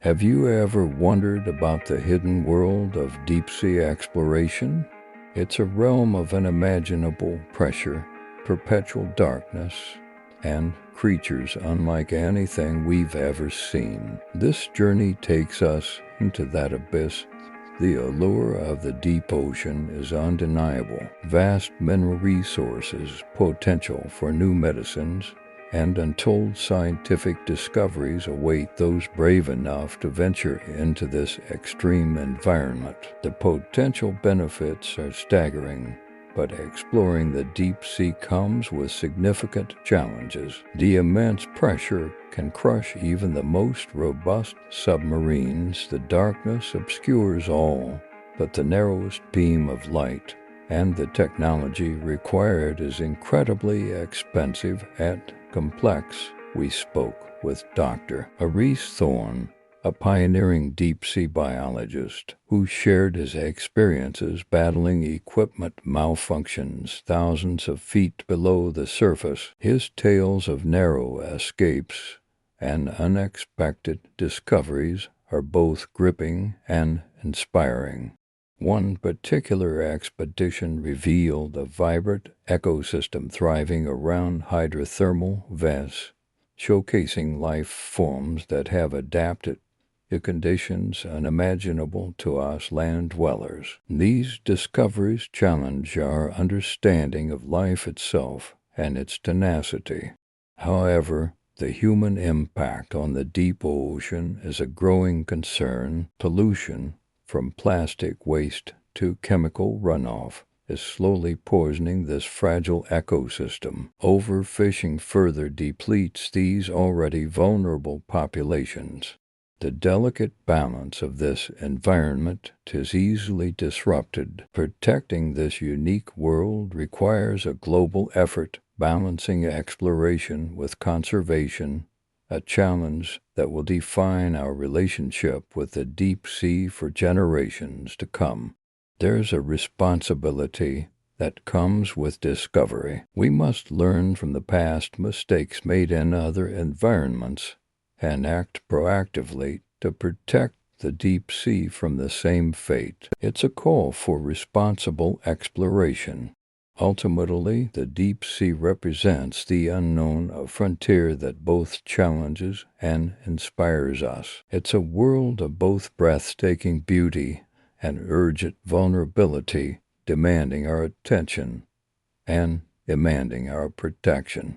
Have you ever wondered about the hidden world of deep-sea exploration? It's a realm of unimaginable pressure, perpetual darkness, and creatures unlike anything we've ever seen. This journey takes us into that abyss. The allure of the deep ocean is undeniable. Vast mineral resources, potential for new medicines, and untold scientific discoveries await those brave enough to venture into this extreme environment. The potential benefits are staggering, but exploring the deep sea comes with significant challenges. The immense pressure can crush even the most robust submarines. The darkness obscures all but the narrowest beam of light, and the technology required is incredibly expensive and complex. We spoke with Dr. Aris Thorne, a pioneering deep-sea biologist who shared his experiences battling equipment malfunctions thousands of feet below the surface. His tales of narrow escapes and unexpected discoveries are both gripping and inspiring. One particular expedition revealed a vibrant ecosystem thriving around hydrothermal vents, showcasing life forms that have adapted to conditions unimaginable to us land dwellers. These discoveries challenge our understanding of life itself and its tenacity. However, the human impact on the deep ocean is a growing concern. Pollution, from plastic waste to chemical runoff, is slowly poisoning this fragile ecosystem. Overfishing further depletes these already vulnerable populations. The delicate balance of this environment is easily disrupted. Protecting this unique world requires a global effort, balancing exploration with conservation, a challenge that will define our relationship with the deep sea for generations to come. There's a responsibility that comes with discovery. We must learn from the past mistakes made in other environments and act proactively to protect the deep sea from the same fate. It's a call for responsible exploration. Ultimately, the deep sea represents the unknown, a frontier that both challenges and inspires us. It's a world of both breathtaking beauty and urgent vulnerability, demanding our attention and demanding our protection.